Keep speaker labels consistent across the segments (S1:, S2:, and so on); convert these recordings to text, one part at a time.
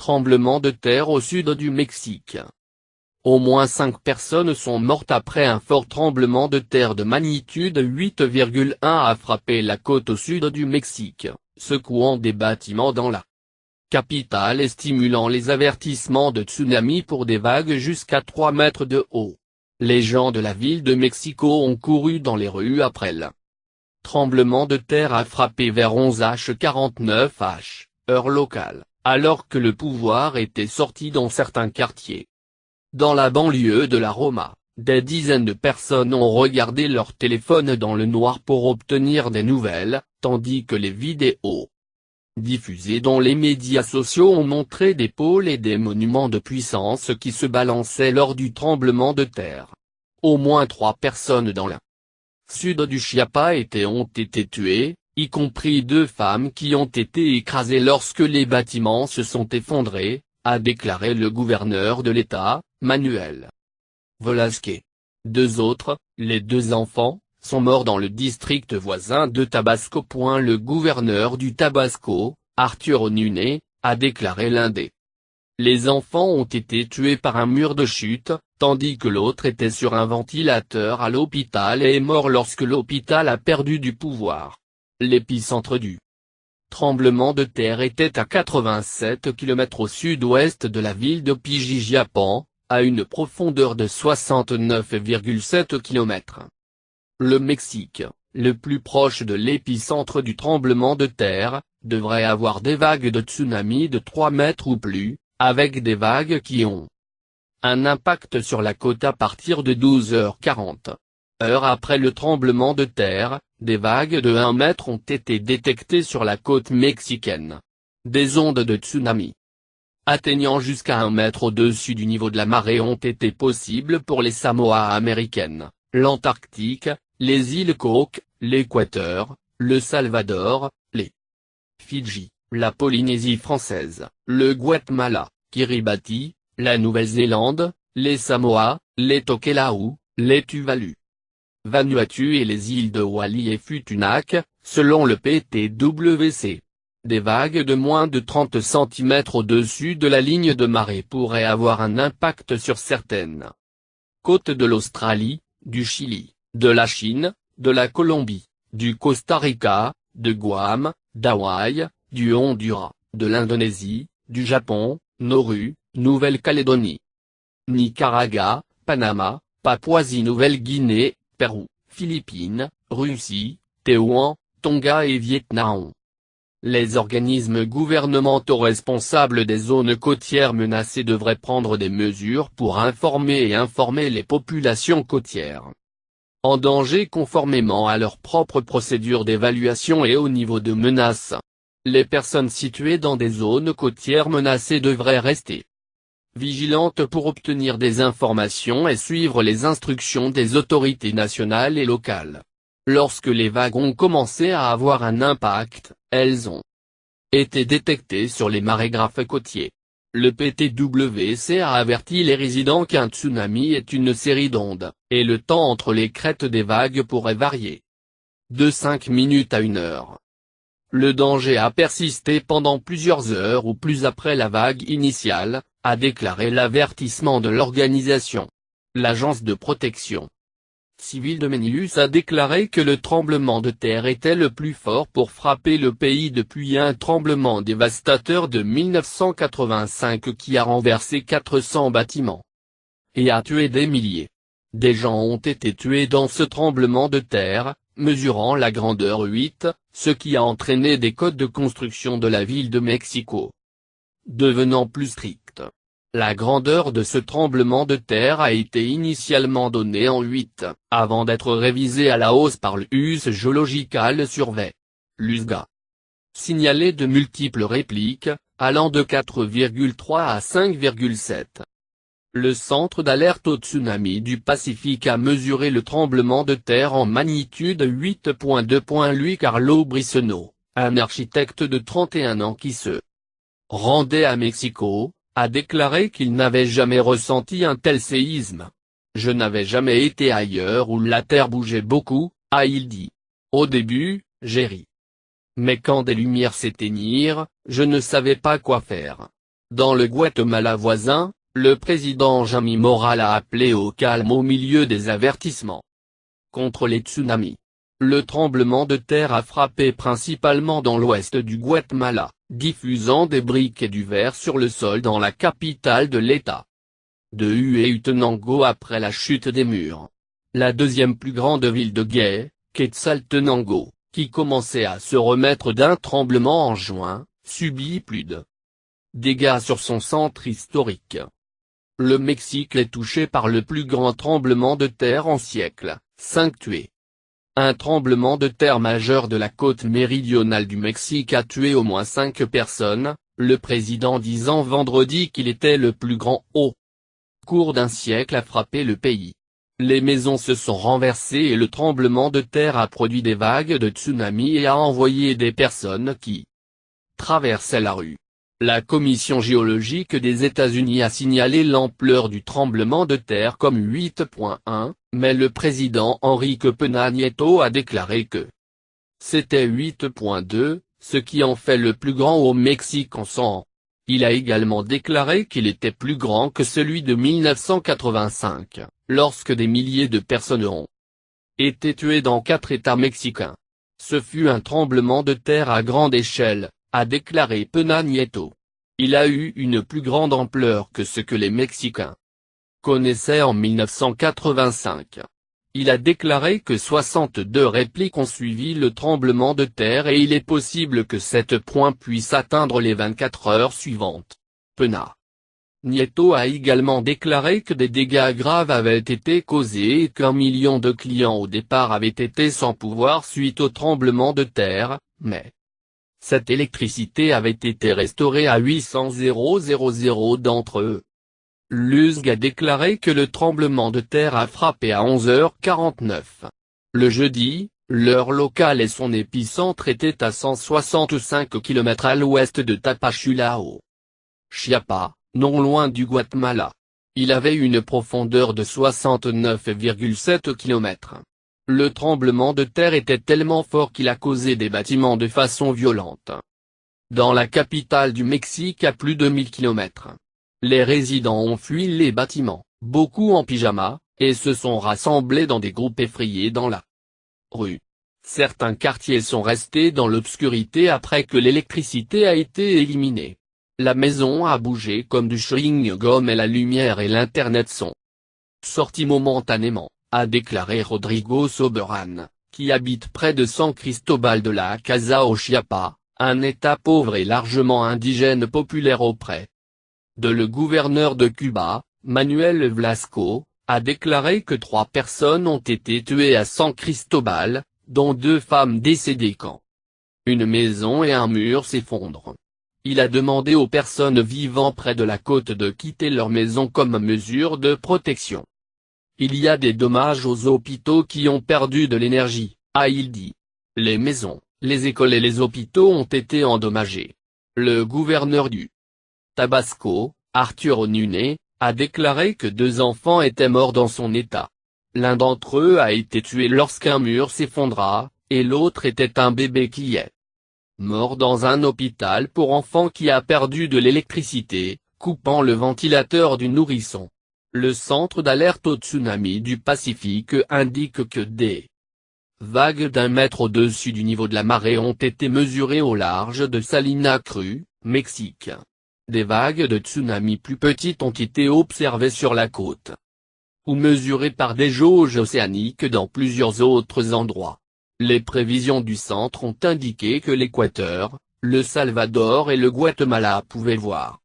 S1: Tremblement de terre au sud du Mexique. Au moins 5 personnes sont mortes après un fort tremblement de terre de magnitude 8,1 a frappé la côte au sud du Mexique, secouant des bâtiments dans la capitale et stimulant les avertissements de tsunami pour des vagues jusqu'à 3 mètres de haut. Les gens de la ville de Mexico ont couru dans les rues après le tremblement de terre a frappé vers 11h49 heure locale, alors que le pouvoir était sorti dans certains quartiers. Dans la banlieue de la Roma, des dizaines de personnes ont regardé leur téléphone dans le noir pour obtenir des nouvelles, tandis que les vidéos diffusées dans les médias sociaux ont montré des pôles et des monuments de puissance qui se balançaient lors du tremblement de terre. Au moins 3 personnes dans le sud du Chiapas ont été tuées, y compris 2 femmes qui ont été écrasées lorsque les bâtiments se sont effondrés, a déclaré le gouverneur de l'État, Manuel Velasquez. 2 autres, les 2 enfants, sont morts dans le district voisin de Tabasco. Le gouverneur du Tabasco, Arturo Núñez, a déclaré lundi. Les enfants ont été tués par un mur de chute, tandis que l'autre était sur un ventilateur à l'hôpital et est mort lorsque l'hôpital a perdu du pouvoir. L'épicentre du tremblement de terre était à 87 km au sud-ouest de la ville de Pijijiapan, à une profondeur de 69,7 km. Le Mexique, le plus proche de l'épicentre du tremblement de terre, devrait avoir des vagues de tsunami de 3 mètres ou plus, avec des vagues qui ont un impact sur la côte à partir de 12h40. Heure après le tremblement de terre, des vagues de 1 mètre ont été détectées sur la côte mexicaine. Des ondes de tsunami atteignant jusqu'à 1 mètre au-dessus du niveau de la marée ont été possibles pour les Samoa américaines, l'Antarctique, les îles Cook, l'Équateur, le Salvador, les Fidji, la Polynésie française, le Guatemala, Kiribati, la Nouvelle-Zélande, les Samoa, les Tokelau, les Tuvalu, Vanuatu et les îles de Wali et Futunac, selon le PTWC. Des vagues de moins de 30 cm au-dessus de la ligne de marée pourraient avoir un impact sur certaines côtes de l'Australie, du Chili, de la Chine, de la Colombie, du Costa Rica, de Guam, d'Hawaï, du Honduras, de l'Indonésie, du Japon, Nauru, Nouvelle-Calédonie, Nicaragua, Panama, Papouasie-Nouvelle-Guinée, Pérou, Philippines, Russie, Taïwan, Tonga et Vietnam. Les organismes gouvernementaux responsables des zones côtières menacées devraient prendre des mesures pour informer les populations côtières en danger conformément à leurs propres procédures d'évaluation et au niveau de menace. Les personnes situées dans des zones côtières menacées devraient rester vigilantes pour obtenir des informations et suivre les instructions des autorités nationales et locales. Lorsque les vagues ont commencé à avoir un impact, elles ont été détectées sur les marégraphes côtiers. Le PTWC a averti les résidents qu'un tsunami est une série d'ondes, et le temps entre les crêtes des vagues pourrait varier de 5 minutes à 1 heure. Le danger a persisté pendant plusieurs heures ou plus après la vague initiale, a déclaré l'avertissement de l'organisation. L'agence de protection civile de Ménilus a déclaré que le tremblement de terre était le plus fort pour frapper le pays depuis un tremblement dévastateur de 1985 qui a renversé 400 bâtiments et a tué des milliers. Des gens ont été tués dans ce tremblement de terre, mesurant la grandeur 8, ce qui a entraîné des codes de construction de la ville de Mexico devenant plus strictes. La grandeur de ce tremblement de terre a été initialement donnée en 8, avant d'être révisée à la hausse par l'US Geological Survey. L'USGA signalé de multiples répliques, allant de 4,3 à 5,7. Le centre d'alerte au tsunami du Pacifique a mesuré le tremblement de terre en magnitude 8.2. Louis Carlo Briseno, un architecte de 31 ans qui se rendait à Mexico, a déclaré qu'il n'avait jamais ressenti un tel séisme. « Je n'avais jamais été ailleurs où la terre bougeait beaucoup », a-t-il dit. « Au début, j'ai ri. Mais quand des lumières s'éteignirent, je ne savais pas quoi faire. Dans le Guatemala voisin, le président Jamil Morales a appelé au calme au milieu des avertissements contre les tsunamis. Le tremblement de terre a frappé principalement dans l'ouest du Guatemala, diffusant des briques et du verre sur le sol dans la capitale de l'État de Huehuetenango après la chute des murs. La deuxième plus grande ville de Quetzaltenango, qui commençait à se remettre d'un tremblement en juin, subit plus de dégâts sur son centre historique. Le Mexique est touché par le plus grand tremblement de terre en siècles, 5 tués. Un tremblement de terre majeur de la côte méridionale du Mexique a tué au moins 5 personnes, le président disant vendredi qu'il était le plus grand au cours d'un siècle à frapper le pays. Les maisons se sont renversées et le tremblement de terre a produit des vagues de tsunami et a envoyé des personnes qui traversaient la rue. La Commission géologique des États-Unis a signalé l'ampleur du tremblement de terre comme 8.1, mais le président Enrique Peña Nieto a déclaré que c'était 8.2, ce qui en fait le plus grand au Mexique en 100 ans. Il a également déclaré qu'il était plus grand que celui de 1985, lorsque des milliers de personnes ont été tuées dans 4 États mexicains. Ce fut un tremblement de terre à grande échelle, a déclaré Peña Nieto. Il a eu une plus grande ampleur que ce que les Mexicains connaissaient en 1985. Il a déclaré que 62 répliques ont suivi le tremblement de terre et il est possible que cette point puisse atteindre les 24 heures suivantes. Peña Nieto a également déclaré que des dégâts graves avaient été causés et qu'1 million de clients au départ avaient été sans pouvoir suite au tremblement de terre, mais cette électricité avait été restaurée à 800 000 d'entre eux. L'USG a déclaré que le tremblement de terre a frappé à 11h49. Le jeudi, l'heure locale et son épicentre était à 165 km à l'ouest de Tapachula au Chiapas, non loin du Guatemala. Il avait une profondeur de 69,7 km. Le tremblement de terre était tellement fort qu'il a causé des bâtiments de façon violente. Dans la capitale du Mexique à plus de 1000 km. Les résidents ont fui les bâtiments, beaucoup en pyjama, et se sont rassemblés dans des groupes effrayés dans la rue. Certains quartiers sont restés dans l'obscurité après que l'électricité a été éliminée. La maison a bougé comme du chewing-gum et la lumière et l'internet sont sortis momentanément, a déclaré Rodrigo Soberán, qui habite près de San Cristobal de la Casa au Chiapas, un état pauvre et largement indigène populaire auprès de le gouverneur de Cuba, Manuel Velasco, a déclaré que 3 personnes ont été tuées à San Cristobal, dont 2 femmes décédées quand une maison et un mur s'effondrent. Il a demandé aux personnes vivant près de la côte de quitter leur maison comme mesure de protection. Il y a des dommages aux hôpitaux qui ont perdu de l'énergie, a-t-il dit. Les maisons, les écoles et les hôpitaux ont été endommagés. Le gouverneur du Tabasco, Arturo Núñez, a déclaré que 2 enfants étaient morts dans son état. L'un d'entre eux a été tué lorsqu'un mur s'effondra, et l'autre était un bébé qui est mort dans un hôpital pour enfants qui a perdu de l'électricité, coupant le ventilateur du nourrisson. Le centre d'alerte au tsunami du Pacifique indique que des vagues d'1 mètre au-dessus du niveau de la marée ont été mesurées au large de Salina Cruz, Mexique. Des vagues de tsunami plus petites ont été observées sur la côte ou mesurées par des jauges océaniques dans plusieurs autres endroits. Les prévisions du centre ont indiqué que l'Équateur, le Salvador et le Guatemala pouvaient voir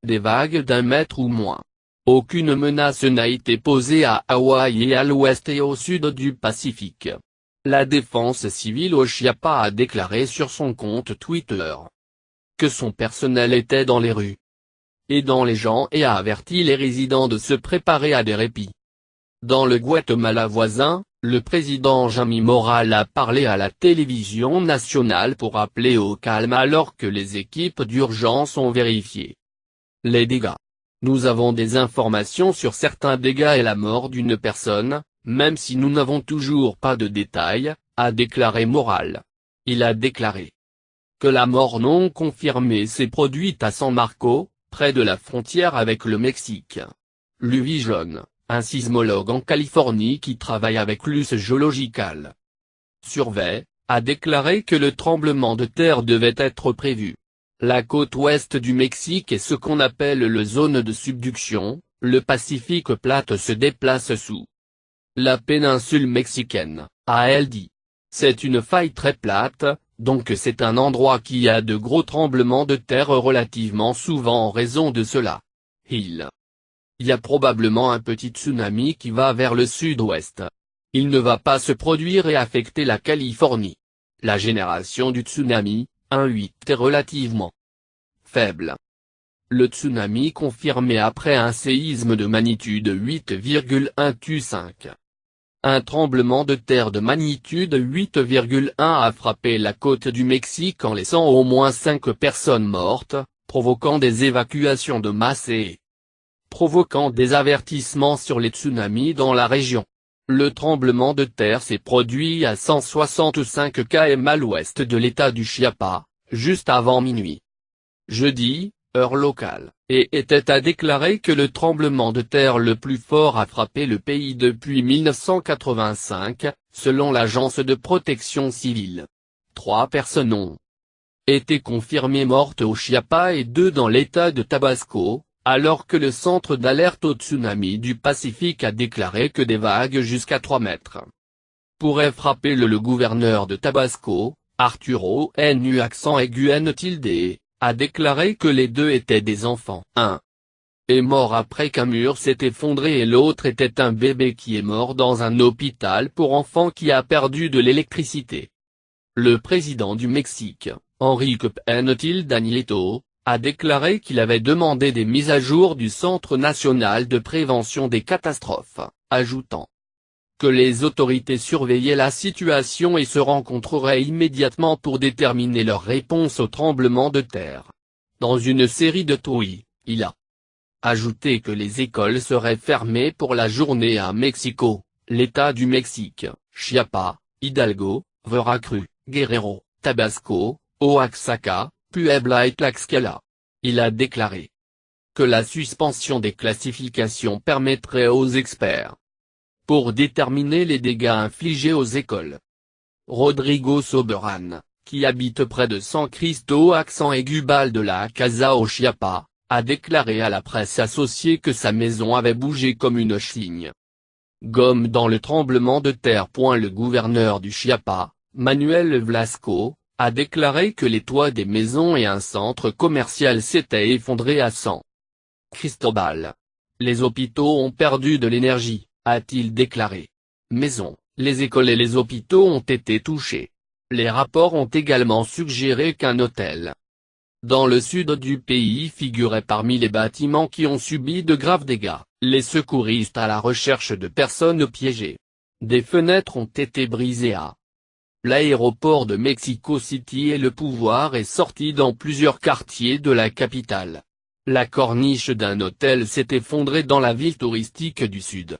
S1: des vagues d'1 mètre ou moins. Aucune menace n'a été posée à Hawaï et à l'ouest et au sud du Pacifique. La défense civile au Chiapas a déclaré sur son compte Twitter que son personnel était dans les rues et dans les champs et a averti les résidents de se préparer à des répits. Dans le Guatemala voisin, le président Jamil Morales a parlé à la télévision nationale pour appeler au calme alors que les équipes d'urgence ont vérifié les dégâts. Nous avons des informations sur certains dégâts et la mort d'une personne, même si nous n'avons toujours pas de détails, a déclaré Morales. Il a déclaré que la mort non confirmée s'est produite à San Marcos, près de la frontière avec le Mexique. Louis John, un sismologue en Californie qui travaille avec l'US Geological Survey, a déclaré que le tremblement de terre devait être prévu. La côte ouest du Mexique est ce qu'on appelle le zone de subduction, le Pacifique plate se déplace sous la péninsule mexicaine, a elle dit. C'est une faille très plate, donc c'est un endroit qui a de gros tremblements de terre relativement souvent en raison de cela. Il y a probablement un petit tsunami qui va vers le sud-ouest. Il ne va pas se produire et affecter la Californie. La génération du tsunami, 1,8 est relativement faible. Le tsunami confirmé après un séisme de magnitude 8,1 Tu5. Un tremblement de terre de magnitude 8,1 a frappé la côte du Mexique en laissant au moins 5 personnes mortes, provoquant des évacuations de masse et provoquant des avertissements sur les tsunamis dans la région. Le tremblement de terre s'est produit à 165 km à l'ouest de l'état du Chiapas, juste avant minuit. Jeudi, heure locale, et était à déclarer que le tremblement de terre le plus fort a frappé le pays depuis 1985, selon l'agence de protection civile. 3 personnes ont été confirmées mortes au Chiapas et 2 dans l'état de Tabasco, alors que le centre d'alerte au tsunami du Pacifique a déclaré que des vagues jusqu'à 3 mètres pourraient frapper le gouverneur de Tabasco, Arturo Nu accent aigu N tilde, a déclaré que les 2 étaient des enfants. Un est mort après qu'un mur s'est effondré et l'autre était un bébé qui est mort dans un hôpital pour enfants qui a perdu de l'électricité. Le président du Mexique, Enrique Peña Nieto, a déclaré qu'il avait demandé des mises à jour du Centre national de prévention des catastrophes, ajoutant que les autorités surveillaient la situation et se rencontreraient immédiatement pour déterminer leur réponse au tremblement de terre. Dans une série de tweets, il a ajouté que les écoles seraient fermées pour la journée à Mexico, l'État du Mexique, Chiapas, Hidalgo, Veracruz, Guerrero, Tabasco, Oaxaca, Puebla et Tlaxcala. Il a déclaré que la suspension des classifications permettrait aux experts pour déterminer les dégâts infligés aux écoles. Rodrigo Soberán, qui habite près de San Cristo accent aigu Bal de la Casa au Chiapas, a déclaré à la presse associée que sa maison avait bougé comme une chigne. Gomme dans le tremblement de terre. Le gouverneur du Chiapas, Manuel Velasco, a déclaré que les toits des maisons et un centre commercial s'étaient effondrés à San Cristobal. Les hôpitaux ont perdu de l'énergie, a-t-il déclaré. Maisons, les écoles et les hôpitaux ont été touchés. Les rapports ont également suggéré qu'un hôtel dans le sud du pays figurait parmi les bâtiments qui ont subi de graves dégâts. Les secouristes à la recherche de personnes piégées. Des fenêtres ont été brisées à l'aéroport de Mexico City et le pouvoir est sorti dans plusieurs quartiers de la capitale. La corniche d'un hôtel s'est effondrée dans la ville touristique du sud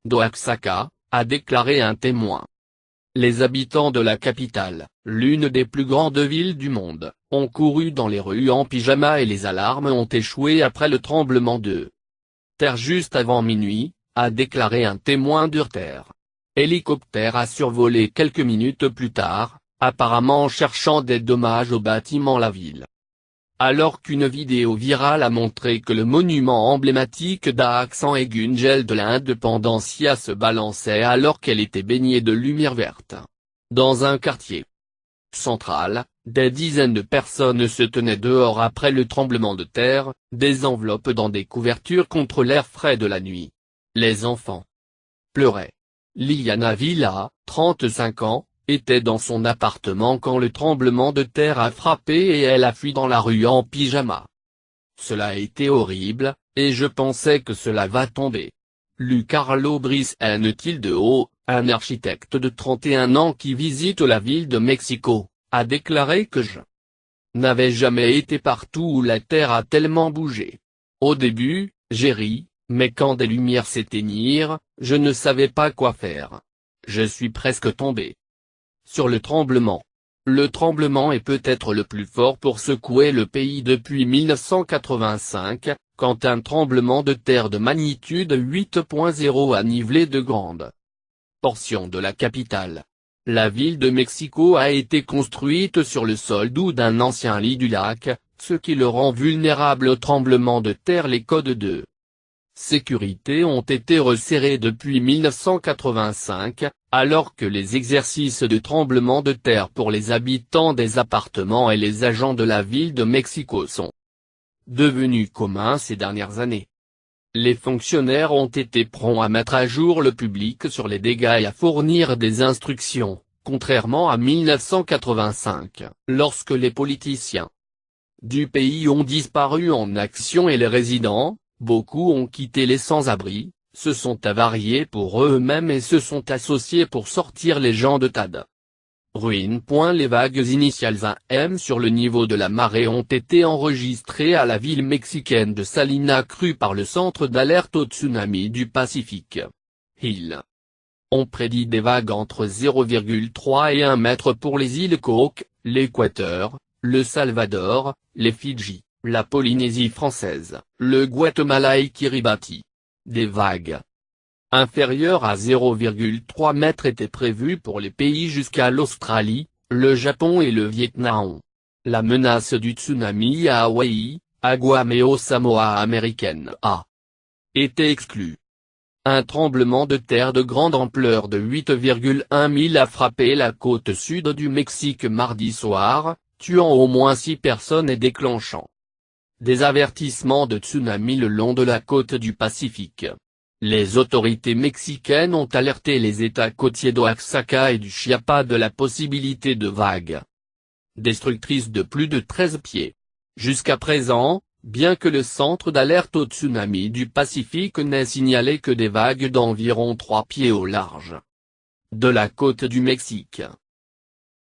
S1: d'Oaxaca, a déclaré un témoin. Les habitants de la capitale, l'une des plus grandes villes du monde, ont couru dans les rues en pyjama et les alarmes ont échoué après le tremblement de terre juste avant minuit, a déclaré un témoin de Reuters. Hélicoptère a survolé quelques minutes plus tard, apparemment en cherchant des dommages au bâtiment la ville. Alors qu'une vidéo virale a montré que le monument emblématique d'accent aigu Ngel de l'Indépendencia se balançait alors qu'elle était baignée de lumière verte. Dans un quartier central, des dizaines de personnes se tenaient dehors après le tremblement de terre, des enveloppes dans des couvertures contre l'air frais de la nuit. Les enfants pleuraient. Liliana Villa, 35 ans, était dans son appartement quand le tremblement de terre a frappé et elle a fui dans la rue en pyjama. Cela a été horrible, et je pensais que cela va tomber. Carlo Brice Tilde, un architecte de 31 ans qui visite la ville de Mexico, a déclaré que je n'avais jamais été partout où la terre a tellement bougé. Au début, j'ai ri, mais quand des lumières s'éteignirent, je ne savais pas quoi faire. Je suis presque tombé. Sur le tremblement Le tremblement est peut-être le plus fort pour secouer le pays depuis 1985, quand un tremblement de terre de magnitude 8.0 a nivelé de grandes portions de la capitale. La ville de Mexico a été construite sur le sol doux d'un ancien lit du lac, ce qui le rend vulnérable au tremblement de terre. Les codes de sécurité ont été resserrés depuis 1985, alors que les exercices de tremblement de terre pour les habitants des appartements et les agents de la ville de Mexico sont devenus communs ces dernières années. Les fonctionnaires ont été prompts à mettre à jour le public sur les dégâts et à fournir des instructions, contrairement à 1985, lorsque les politiciens du pays ont disparu en action et les résidents, beaucoup ont quitté les sans-abri, se sont avariés pour eux-mêmes et se sont associés pour sortir les gens de tas de ruines. Les vagues initiales 1 m sur le niveau de la marée ont été enregistrées à la ville mexicaine de Salina Cruz par le Centre d'alerte au tsunami du Pacifique. Ils ont prédit des vagues entre 0,3 et 1 mètre pour les îles Cook, l'Équateur, le Salvador, les Fidji, la Polynésie française, le Guatemala et Kiribati. Des vagues inférieures à 0,3 mètres étaient prévues pour les pays jusqu'à l'Australie, le Japon et le Vietnam. La menace du tsunami à Hawaï, à Guam et aux Samoa américaines a été exclue. Un tremblement de terre de grande ampleur de 8,1 000 a frappé la côte sud du Mexique mardi soir, tuant au moins 6 personnes et déclenchant des avertissements de tsunami le long de la côte du Pacifique. Les autorités mexicaines ont alerté les États côtiers d'Oaxaca et du Chiapas de la possibilité de vagues destructrices de plus de 13 pieds. Jusqu'à présent, bien que le centre d'alerte au tsunami du Pacifique n'ait signalé que des vagues d'environ 3 pieds au large de la côte du Mexique.